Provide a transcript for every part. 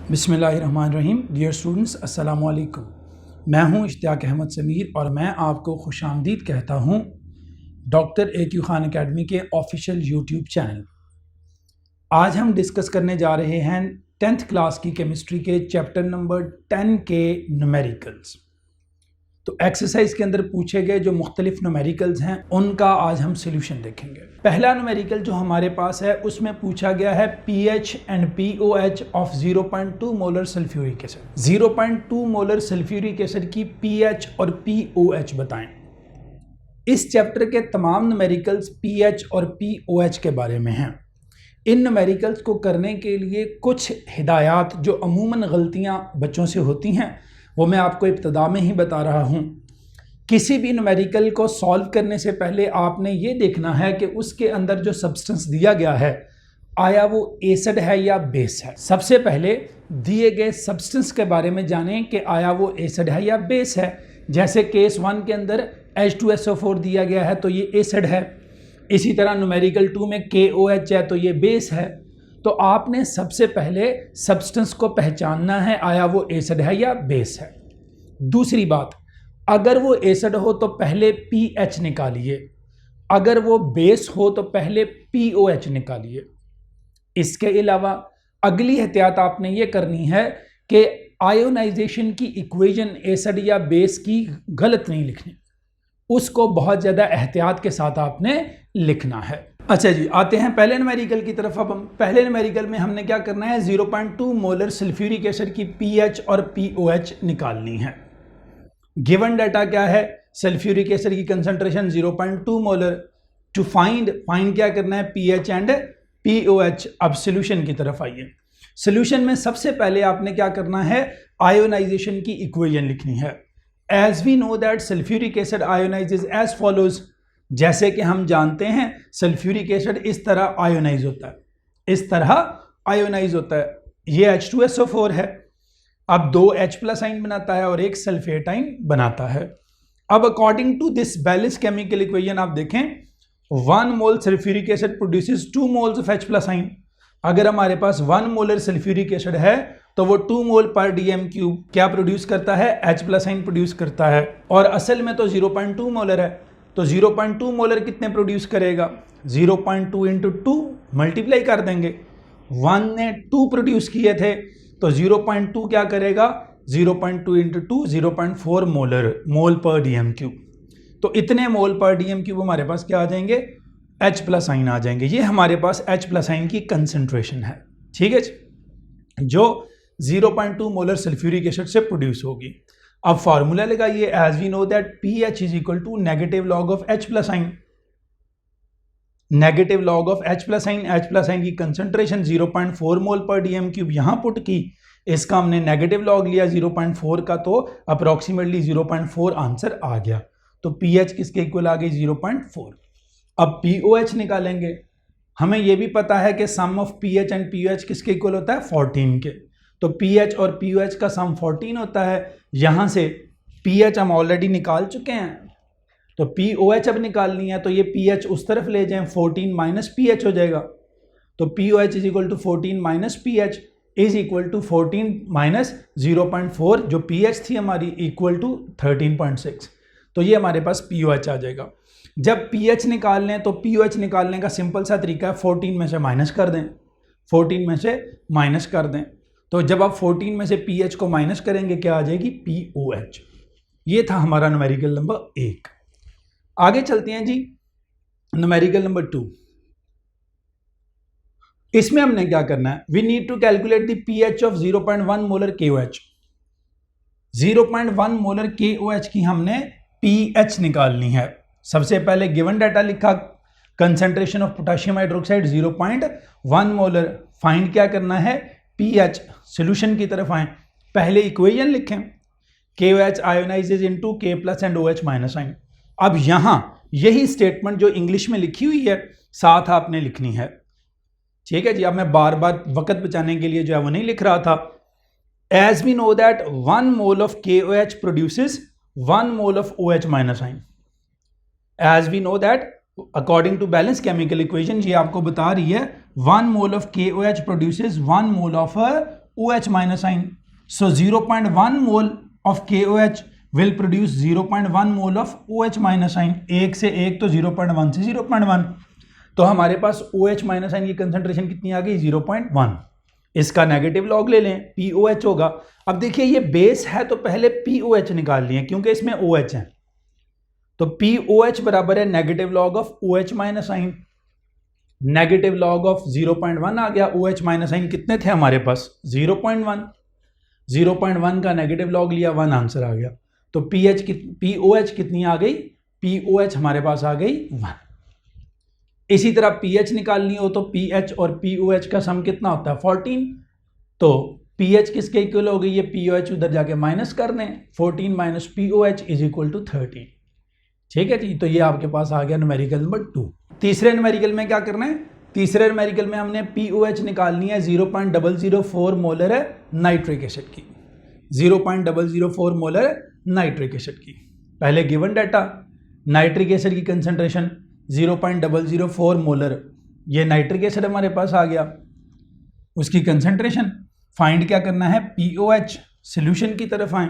बिस्मिल्लाहिर्रहमानिर्रहीम। Dear students, अस्सलामु अलैकुम। मैं हूं इश्तियाक अहमद समीर और मैं आपको खुशामदीद कहता हूं डॉक्टर AQ खान अकेडमी के ऑफिशियल यूट्यूब चैनल। आज हम डिस्कस करने जा रहे हैं 10th क्लास की केमिस्ट्री के चैप्टर नंबर 10 के न्यूमेरिकल्स। तो एक्सरसाइज के अंदर पूछे गए जो मुख्तलिफ न्यूमेरिकल्स हैं उनका आज हम सोल्यूशन देखेंगे। पहला न्यूमेरिकल जो हमारे पास है उसमें पूछा गया है pH and POH of 0.2 molar sulphuric acid. 0.2 molar sulphuric acid की pH और POH बताएं। इस चैप्टर के तमाम न्यूमेरिकल्स pH और POH के बारे में हैं। इन न्यूमेरिकल्स को करने के लिए कुछ हिदायत जो अमूमन गलतियां बच्चों से होती हैं वो मैं आपको इब्तदा में ही बता रहा हूँ। किसी भी न्यूमेरिकल को सॉल्व करने से पहले आपने ये देखना है कि उसके अंदर जो सब्सटेंस दिया गया है आया वो एसिड है या बेस है। सबसे पहले दिए गए सब्सटेंस के बारे में जानें कि आया वो एसिड है या बेस है। जैसे केस 1 के अंदर H2SO4 दिया गया है तो ये एसिड है। इसी तरह न्यूमेरिकल 2 में KOH है तो ये बेस है। तो आपने सबसे पहले सब्सटेंस को पहचानना है आया वो एसिड है या बेस है। दूसरी बात, अगर वो एसिड हो तो पहले pH निकालिए, अगर वो बेस हो तो पहले POH निकालिए। इसके अलावा अगली एहतियात आपने ये करनी है कि आयोनाइजेशन की इक्वेशन एसिड या बेस की गलत नहीं लिखनी, उसको बहुत ज़्यादा एहतियात के साथ आपने लिखना है। अच्छा जी, आते हैं पहले न्यूमेरिकल की तरफ। अब हम पहले न्यूमेरिकल में हमने क्या करना है, 0.2 मोलर सल्फ्यूरिक एसिड की pH और POH निकालनी है। गिवन डाटा क्या है, सल्फ्यूरिक एसिड की कंसंट्रेशन 0.2 मोलर। टू फाइंड क्या करना है, pH एंड POH। अब सोल्यूशन की तरफ आइए। सोल्यूशन में सबसे पहले आपने क्या करना है, आयोनाइजेशन की इक्वेशन लिखनी है। As we know that sulphuric acid ionises as follows. जैसे कि हम जानते हैं सल्फ्यूरिक एसिड इस तरह आयोनाइज होता है, इस तरह आयोनाइज होता है। ये H2SO4 है, अब 2 H+ आइन बनाता है और एक सल्फेट आइन बनाता है। अब according to this balance chemical equation आप देखें 1 mole sulphuric acid produces 2 moles of H+ ion. अगर हमारे पास 1 मोलर सल्फ्यूरिक एसिड है तो वो 2 मोल पर dm³ क्या प्रोड्यूस करता है, H+ आइन प्रोड्यूस करता है। और असल में तो 0.2 मोलर है, तो 0.2 मोलर कितने प्रोड्यूस करेगा, 0.2 इंटू 2 मल्टीप्लाई कर देंगे। 1 ने 2 प्रोड्यूस किए थे तो 0.2 क्या करेगा, 0.2 इंटू 2 0.4 मोल पर dm³। तो इतने मोल पर dm³ हमारे पास क्या आ जाएंगे, H+ आइन आ जाएंगे। ये हमारे पास H+ आइन की कंसंट्रेशन है, ठीक है, जो 0.2 मोलर सल्फ्यूरिक एसिड से प्रोड्यूस होगी। अब फार्मूला लगाइए, as we know that pH is equal to negative log of H+ ion. Negative log of H+ ion, H+ आइन की कंसंट्रेशन 0.4 मोल पर dm³ यहां पुट की, इसका हमने नेगेटिव लॉग लिया 0.4 का, तो अप्रोक्सीमेटली 0.4 आंसर आ गया। तो pH किसके इक्वल आ गई, 0.4। अब POH निकालेंगे। हमें यह भी पता है कि सम ऑफ pH एंड POH किसके इक्वल होता है, 14 के। तो pH और POH का सम 14 होता है। यहां से pH हम ऑलरेडी निकाल चुके हैं, तो POH अब निकालनी है, तो ये pH उस तरफ ले जाएं, 14 माइनस pH हो जाएगा। तो POH is equal to 14 minus pH is equal to 14 minus 0.4 जो pH थी हमारी इक्वल टू 13.6। तो ये हमारे पास POH आ जाएगा। जब pH निकाल लें तो POH निकालने का सिंपल सा तरीका है, 14 में से माइनस कर दें, 14 में से माइनस कर दें। तो जब आप 14 में से pH को माइनस करेंगे क्या आ जाएगी, POH। ये था हमारा न्यूमेरिकल नंबर 1। आगे चलते हैं जी, न्यूमेरिकल नंबर 2। इसमें हमने क्या करना है, we need to calculate the pH of 0.1 molar KOH। 0.1 molar KOH की हमने pH निकालनी है। सबसे पहले गिवन डाटा लिखा, concentration of potassium hydroxide 0.1 molar. Find क्या करना है, pH। सॉल्यूशन की तरफ आए, पहले इक्वेशन लिखें, KOH ionises into K+ and OH- ion. अब यहां यही स्टेटमेंट जो इंग्लिश में लिखी हुई है साथ आपने लिखनी है, ठीक है जी। अब मैं बार बार वक्त बचाने के लिए जो है वो नहीं लिख रहा था। As we know that 1 mole of KOH produces 1 mole of OH- ion. As we know that according to balance chemical equation, ये आपको बता रही है 1 mole of KOH produces 1 mole of OH minus sign, so 0.1 mole of KOH will produce 0.1 mole of OH minus sign. 1 से 1 तो 0.1 से 0.1, तो हमारे पास OH माइनस साइन की कंसंट्रेशन कितनी आ गई 0.1। इसका नेगेटिव लॉग ले लें, POH होगा। अब देखिए ये बेस है तो पहले POH निकाल लिए क्योंकि इसमें OH है, तो POH बराबर है negative log of OH minus sign. Negative log of 0.1 आ गया, OH माइनस साइन कितने थे हमारे पास 0.1, 0.1 का नेगेटिव लॉग लिया, 1 आंसर आ गया। तो POH कितनी आ गई, POH हमारे पास आ गई 1। इसी तरह pH निकालनी हो तो pH और POH का सम कितना होता है 14, तो pH किसके इक्वल हो गई, ये POH उधर जाके माइनस कर दें, 14 minus POH is equal to 13। ठीक है जी, तो ये आपके पास आ गया न्यूमेरिकल नंबर 2। तीसरे न्यूमेरिकल में क्या करना है, तीसरे न्यूमेरिकल में हमने POH निकालनी है 0.004 मोलर है नाइट्रिक एसिड की, 0.004 मोलर नाइट्रिक एसिड की। पहले गिवन डाटा नाइट्रिक एसिड की कंसंट्रेशन 0.004 मोलर, ये नाइट्रिक एसिड हमारे पास आ गया, उसकी कंसंट्रेशन फाइंड क्या करना है, POH सॉल्यूशन की तरफ आए।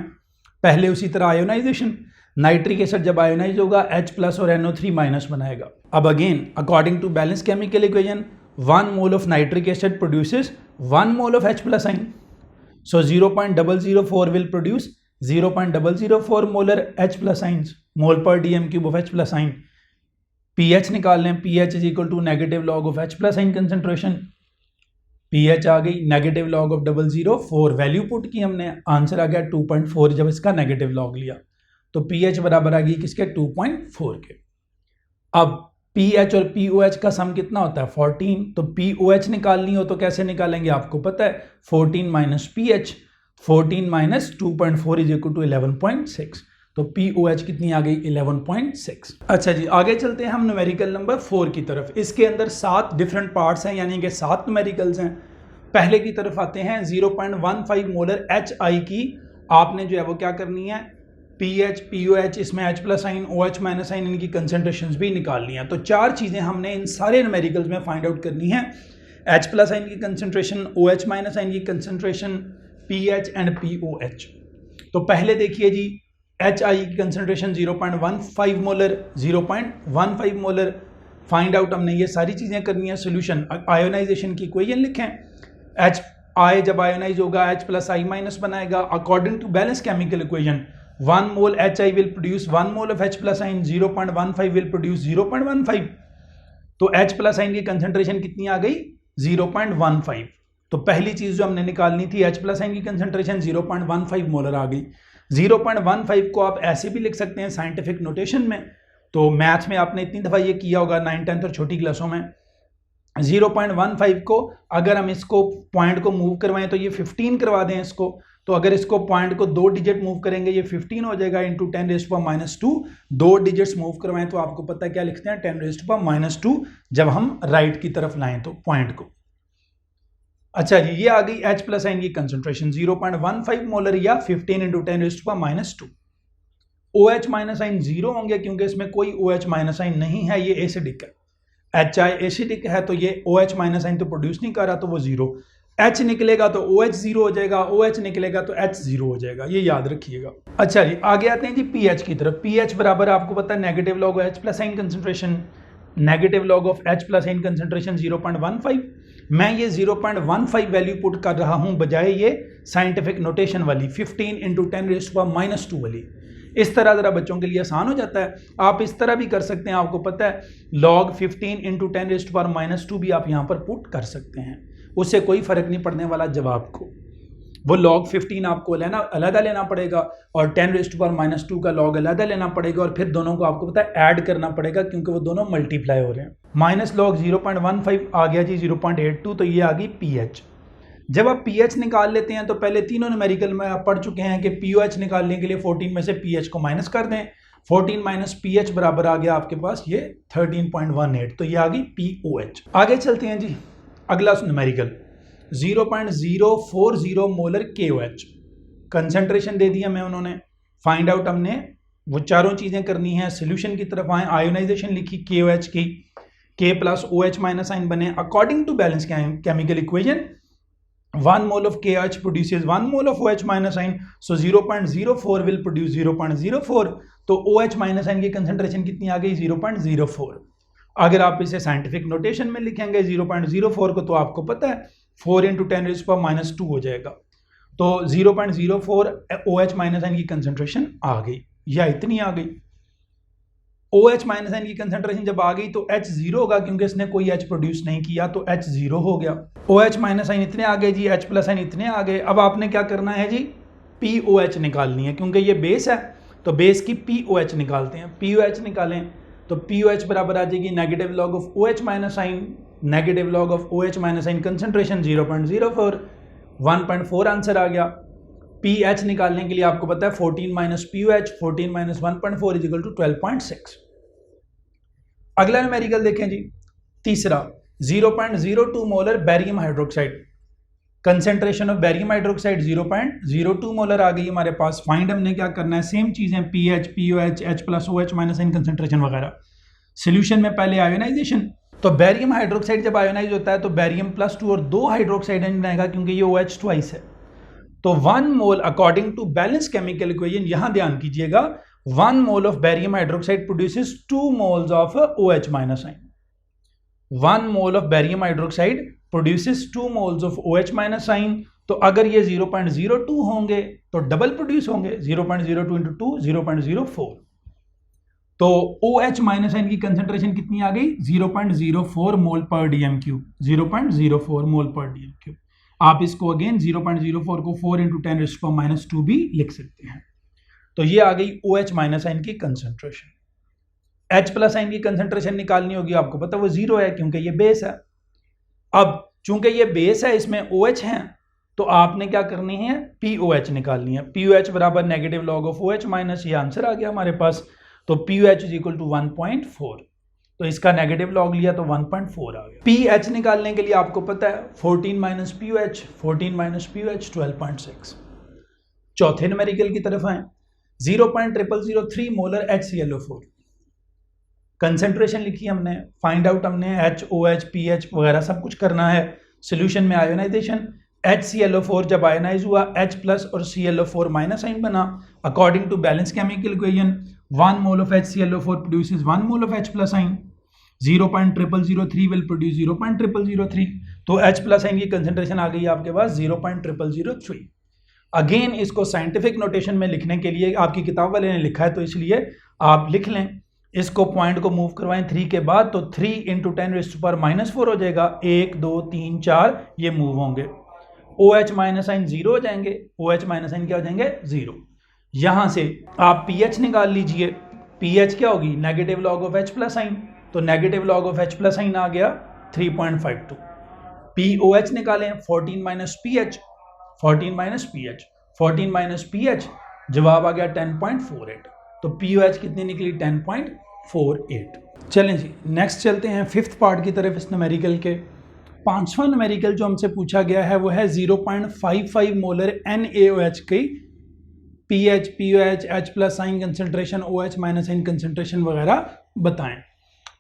पहले उसी तरह आयोनाइजेशन, नाइट्रिक एसिड जब आयोनाइज होगा H प्लस और NO3 माइनस बनाएगा। अब again according to balance chemical equation 1 mole of nitric acid produces 1 mole of H plus ion, so 0.004 will produce 0.004 molar H plus ions, mole per DM cube of H plus ion. pH निकाल लें, pH is equal to negative log of H plus ion concentration, pH आ गई negative log of 004, value put की हमने, answer आ गया 2.4 जब इसका नेगेटिव लॉग लिया, तो pH बराबर आ गई किसके 2.4 के। अब pH और POH का सम कितना होता है 14, तो POH निकालनी हो तो कैसे निकालेंगे आपको पता है, 14 minus PH, 14 minus 2.4 is equal to 11.6, तो POH कितनी आ गई 11.6। अच्छा जी, आगे चलते हैं हम न्यूमेरिकल नंबर 4 की तरफ। इसके अंदर 7 डिफरेंट पार्ट्स हैं, यानी कि 7 न्यूमेरिकल्स हैं। पहले की तरफ आते हैं 0.15 मोलर HI की, आपने जो है वो क्या करनी है, pH POH इसमें H प्लस आइन OH माइनस आइन इनकी कंसंट्रेशंस भी निकालनी है। तो 4 चीज़ें हमने इन सारे न्यूमेरिकल्स में फाइंड आउट करनी है, H प्लस आइन की कंसंट्रेशन, OH माइनस आइन की कंसंट्रेशन, pH एंड POH। तो पहले देखिए जी HI की concentration 0.15 molar, 0.15 molar find out, हमने ये सारी चीज़ें करनी है। सोल्यूशन आयोनाइजेशन की इक्वेशन लिखें, HI जब आयोनाइज होगा H प्लस I माइनस बनाएगा, according to balance chemical equation 1 mole HI will produce 1 mole of H plus ion, 0.15 will produce 0.15, तो H प्लस आइन की कंसंट्रेशन कितनी आ गई 0.15। तो पहली चीज़ जो हमने निकालनी थी H प्लस आइन की कंसंट्रेशन 0.15 मोलर आ गई। 0.15 को आप ऐसे भी लिख सकते हैं साइंटिफिक नोटेशन में, तो मैथ में आपने इतनी दफ़ा ये किया होगा 9th 10th और छोटी क्लासों में। 0.15 को अगर हम इसको पॉइंट को मूव करवाएं तो ये 15 करवा दें इसको, तो अगर इसको पॉइंट को 2 डिजिट मूव करेंगे ये 15 हो जाएगा इंटू 10⁻², 2 डिजिट्स मूव करवाएं तो आपको पता है क्या लिखते हैं 10⁻² जब हम राइट की तरफ लाएं तो पॉइंट को। अच्छा जी, ये आ गई H प्लस आइन की कंसंट्रेशन 0.15 मोलर या 15 इंटू 10⁻²। OH माइनस आइन 0 होंगे क्योंकि इसमें कोई OH माइनस आइन नहीं है, ये एसिडिक है। HI एसिडिक है तो ये OH माइनस आइन तो प्रोड्यूस नहीं कर रहा, तो वो 0। H निकलेगा तो OH 0 हो जाएगा, OH निकलेगा तो H 0 हो जाएगा, ये याद रखिएगा। अच्छा जी, आगे आते हैं जी pH की तरफ। pH बराबर आपको पता है negative log of H plus ion concentration, negative log of H plus ion concentration 0.15। मैं ये 0.15 वैल्यू पुट कर रहा हूं बजाय ये साइंटिफिक नोटेशन वाली 15 इंटू 10⁻² वाली। इस तरह ज़रा बच्चों के लिए आसान हो जाता है, आप इस तरह भी कर सकते हैं, आपको पता है log 15 इंटू 10⁻² भी आप यहाँ पर पुट कर सकते हैं, उससे कोई फ़र्क नहीं पड़ने वाला जवाब को। वो log 15 आपको अलग लेना पड़ेगा और 10⁻² का log अलग लेना पड़ेगा, और फिर दोनों को आपको पता है ऐड करना पड़ेगा क्योंकि वो दोनों मल्टीप्लाई हो रहे हैं। माइनस log 0.15 आ गया जी 0.82, तो ये आ गई pH। जब आप pH निकाल लेते हैं तो पहले तीनों न्यूमेरिकल में आप पढ़ चुके हैं कि POH निकालने के लिए 14 में से pH को माइनस कर दें, 14 माइनस pH बराबर आ गया आपके पास ये 13.18, तो ये आ गई POH। आगे चलते हैं जी, अगला न्यूमेरिकल 0.040 मोलर KOH, कंसंट्रेशन दे दिया मैं उन्होंने, फाइंड आउट हमने वो चारों चीज़ें करनी है। सोल्यूशन की तरफ आए, आयोनाइजेशन लिखी KOH की, K plus OH minus ion बने according to balance chemical equation 1 mole of KOH produces 1 mole of OH minus ion, so 0.04 will produce 0.04, तो OH minus ion की कंसेंट्रेशन कितनी आ गई 0.04। अगर आप इसे साइंटिफिक नोटेशन में लिखेंगे 0.04 को, तो आपको पता है 4 × 10⁻⁻² हो जाएगा, तो 0.04 OH minus ion की कंसेंट्रेशन आ गई, या इतनी आ गई। OH minus ion की कंसेंट्रेशन जब आ गई तो H 0 होगा, क्योंकि इसने कोई H प्रोड्यूस नहीं किया, तो H 0 हो गया। OH minus ion इतने आ गए जी, H plus ion इतने आ गए। अब आपने क्या करना है जी, POH निकालनी है, क्योंकि ये बेस है तो बेस की POH निकालते हैं। POH निकालें तो POH बराबर आ जाएगी negative log of OH minus ion, negative log of OH minus ion concentration 0.04, 1.4 answer आ गया। PH निकालने के लिए आपको पता है 14 minus POH, 14 minus 1.4 is equal to 12.6। अगला न्यूमेरिकल देखें जी, तीसरा 0.02 molar barium hydroxide, concentration of barium hydroxide 0.02 molar आ गई हमारे पास। फाइंड हमने क्या करना है, सेम चीजें pH, pOH, H plus OH minus in concentration वगैरह। सोल्यूशन में पहले आयोनाइजेशन, तो बैरियम हाइड्रोक्साइड जब आयोनाइज होता है तो बैरियम +2 और 2 हाइड्रोक्साइड बनाएगा, क्योंकि ये OH ट्वाइस है। तो 1 mole according to balance chemical equation, यहां ध्यान कीजिएगा, 1 mole of barium hydroxide produces 2 moles of OH minus ion. 1 mole of barium hydroxide produces 2 moles of OH minus ion. तो अगर ये 0.02 होंगे तो डबल प्रोड्यूस होंगे, 0.02 × 2 0.04। तो OH माइनस आयन की कंसेंट्रेशन कितनी आ गई, 0.04 मोल पर dm³, 0.04 मोल पर dm³। आप इसको अगेन 0.04 को 4 × 10⁻⁻² भी लिख सकते हैं। तो ये आ गई OH माइनस आयन की कंसेंट्रेशन। H प्लस आयन की कंसेंट्रेशन निकालनी होगी, आपको पता है वो 0 है, क्योंकि ये बेस है। अब चूंकि ये बेस है, इसमें OH है, तो आपने क्या करनी है, POH निकालनी है। POH बराबर negative log of OH minus, ये आंसर आ गया हमारे पास। तो POH इज इक्वल टू 1.4, तो इसका नेगेटिव लॉग लिया तो 1.4 आ गया। PH निकालने के लिए आपको पता है 14 माइनस POH, 14 माइनस POH 12.6। चौथे न्यूमेरिकल की तरफ आए, 0.0003 मोलर HClO4, कंसेंट्रेशन लिखी हमने, फाइंड आउट हमने H, OH, PH वगैरह सब कुछ करना है। सोल्यूशन में आयोनाइजेशन, HClO4 जब आयोनाइज हुआ H प्लस और ClO4 माइनस आइन बना। According to balance chemical equation, 1 mole of HClO4 produces 1 mole of H plus ion, 0.0003 will produce 0.0003, तो H प्लस आइन की कंसेंट्रेशन आ गई आपके पास 0.0003। अगेन इसको साइंटिफिक नोटेशन में लिखने के लिए आपकी किताब वाले ने लिखा है, तो इसलिए आप लिख लें। इसको पॉइंट को मूव करवाएं 3 के बाद, तो 3 × 10⁻⁻⁴ हो जाएगा, 1 2 3 4 ये मूव होंगे। OH माइनस आइन 0 हो जाएंगे, OH माइनस आइन क्या हो जाएंगे 0। यहां से आप PH निकाल लीजिए, PH क्या होगी, negative log of H plus ion, तो negative log of H plus ion आ गया 3.52। POH निकालें, 14 minus PH, 14 minus PH, 14 minus PH, जवाब आ गया 10.48, तो POH कितनी निकली 10.48। चलें जी नेक्स्ट चलते हैं 5th पार्ट की तरफ इस न्यूमेरिकल के। 5वां न्यूमेरिकल जो हमसे पूछा गया है वो है 0.55 मोलर NaOH की PH, POH, H प्लस आइन कंसेंट्रेशन, OH माइनस आइन कंसेंट्रेशन वगैरह बताएं।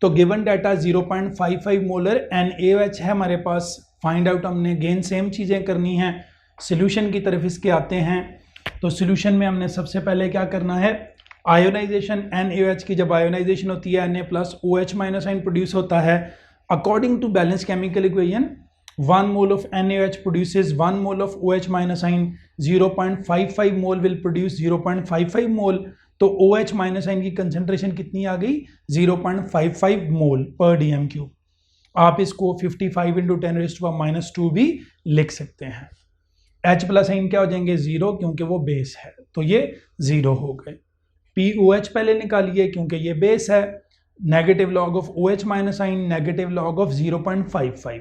तो गिवन डाटा 0.55 मोलर NaOH है हमारे पास। फाइंड आउट हमने गेन सेम चीज़ें करनी है। सोल्यूशन की तरफ इसके आते हैं, तो सोल्यूशन में हमने सबसे पहले क्या करना है, आयोनाइजेशन NaOH की जब आयोनाइजेशन होती है Na plus OH minus ion produce होता है। According to balance chemical equation, 1 mole of NaOH produces 1 mole of OH minus ion, 0.55 mole will produce 0.55 मोल, तो OH माइनस आइन की कंसेंट्रेशन कितनी आ गई 0.55 मोल पर dm³। आप इसको 55 × 10⁻⁻² भी लिख सकते हैं। H प्लस आइन क्या हो जाएंगे 0, क्योंकि वो बेस है, तो ये 0 हो गए। POH पहले निकालिए क्योंकि ये बेस है, negative log of OH minus आइन, नेगेटिव लॉग ऑफ 0.55,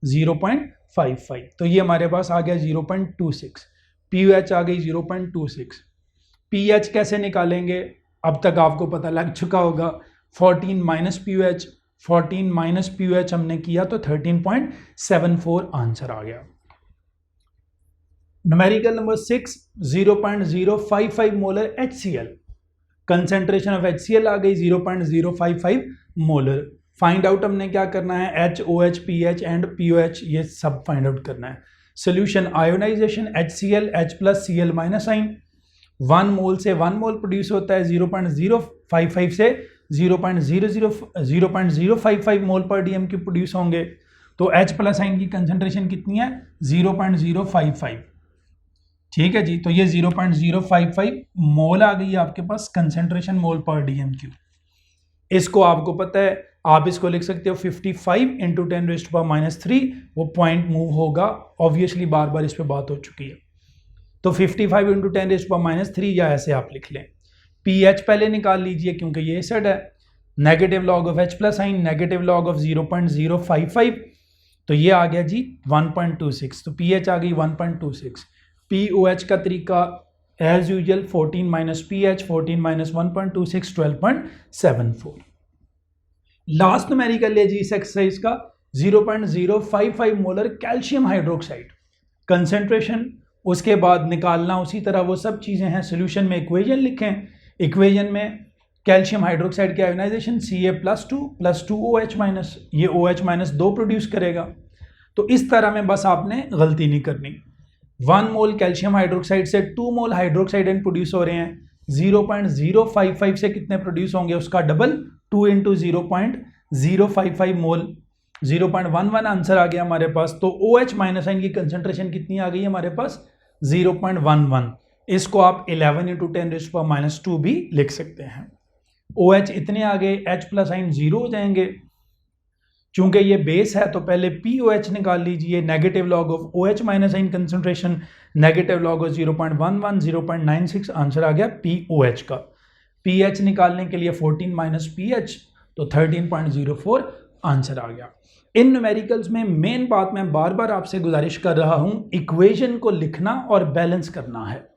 0.55, तो ये हमारे पास आ गया 0.26। POH आ गई 0.26। PH कैसे निकालेंगे, अब तक आपको पता लग चुका होगा, 14 माइनस POH, 14 माइनस POH हमने किया तो 13.74 आंसर आ गया। Numerical number 6, 0.055 molar HCl, concentration of HCl आ गई 0.055 मोलर। फाइंड आउट हमने क्या करना है, H, OH, PH and POH ये सब फाइंड आउट करना है। Solution ionisation HCl H+Cl minus आइन, 1 मोल से 1 मोल प्रोड्यूस होता है, 0.055 से 0.055 मोल पर डीएम क्यूब प्रोड्यूस होंगे। तो H+ आइन की कंसंट्रेशन कितनी है? 0.055। ठीक है जी, तो ये 0.055 मोल आ गई है आपके पास कंसंट्रेशन मोल पर डीएम क्यूब। इसको आपको पता है, आप इसको लिख सकते हो 55 × 10⁻³ वो पॉइंट मूव होगा, ऑब्वियसली बार बार इस पे बात हो चुकी है। तो 55 × 10⁻³ या ऐसे आप लिख लें। pH पहले निकाल लीजिए क्योंकि ये एसिड है। Negative log of H+ ion, negative log of 0.055, तो ये आ गया जी 1.26, तो pH आ गई 1.26। POH का तरीका as usual 14 - pH, 14 - 1.26 12.74। Last numerical है जी इस एक्सरसाइज का 0.055 मोलर कैल्शियम हाइड्रोक्साइड कंसेंट्रेशन। उसके बाद निकालना उसी तरह वो सब चीज़ें हैं। सोल्यूशन में इक्वेशन लिखें, इक्वेशन में कैल्शियम हाइड्रोक्साइड की आयोनाइजेशन Ca+2 + 2OH-, ये OH-2 प्रोड्यूस करेगा। तो इस तरह में बस आपने गलती नहीं करनी। 1 मोल कैल्शियम हाइड्रोक्साइड से 2 मोल हाइड्रोक्साइड एन प्रोड्यूस हो रहे हैं, 0.055 से कितने प्रोड्यूस होंगे उसका डबल, 2 × 0.055 मोल, 0.11 आंसर आ गया हमारे पास। तो OH- आइन की कंसंट्रेशन कितनी आ गई हमारे पास? 0.11। इसको आप 11 × 10⁻² भी लिख सकते हैं। OH इतने आ गए, H+ आइन 0 हो जाएंगे। चूंकि ये बेस है तो पहले POH निकाल लीजिए, negative log of OH- ion concentration, negative log of 0.11 0.96, answer आ गया POH का। pH निकालने के लिए 14 - pH, तो 13.04 आंसर आ गया। इन न्यूमेरिकल्स में मेन बात मैं बार बार आपसे गुजारिश कर रहा हूं, इक्वेशन को लिखना और बैलेंस करना है।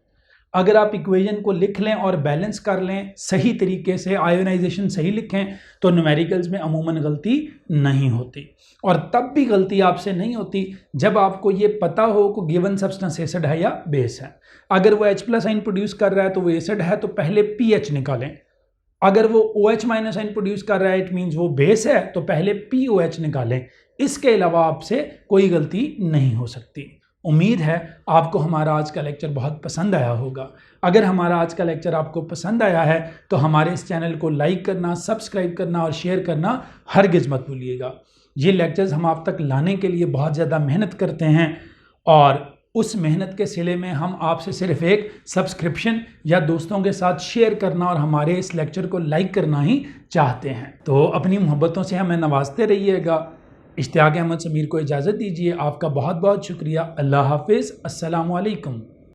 अगर आप इक्वेशन को लिख लें और बैलेंस कर लें सही तरीके से, आयोनाइजेशन सही लिखें, तो न्यूमेरिकल्स में अमूमन गलती नहीं होती। और तब भी गलती आपसे नहीं होती जब आपको ये पता हो कि गिवन सब्सटेंस एसिड है या बेस है। अगर वो H+ आइन प्रोड्यूस कर रहा है तो वो एसिड है, तो पहले pH निकालें। अगर वो OH- आइन प्रोड्यूस कर रहा है इट मीन्स वो बेस है, तो पहले POH निकालें। इसके अलावा आपसे कोई गलती नहीं हो सकती। उम्मीद है आपको हमारा आज का लेक्चर बहुत पसंद आया होगा। अगर हमारा आज का लेक्चर आपको पसंद आया है तो हमारे इस चैनल को लाइक करना, सब्सक्राइब करना और शेयर करना हरगिज मत भूलिएगा। ये लेक्चर्स हम आप तक लाने के लिए बहुत ज़्यादा मेहनत करते हैं और उस मेहनत के सिले में हम आपसे सिर्फ एक सब्सक्रिप्शन या दोस्तों के साथ शेयर करना और हमारे इस लेक्चर को लाइक करना ही चाहते हैं। तो अपनी मोहब्बतों से हमें नवाजते रहिएगा। इश्तियाक अहमद समीर को इजाज़त दीजिए। आपका बहुत बहुत शुक्रिया। अल्लाह हाफिज़। अस्सलामु अलैकुम।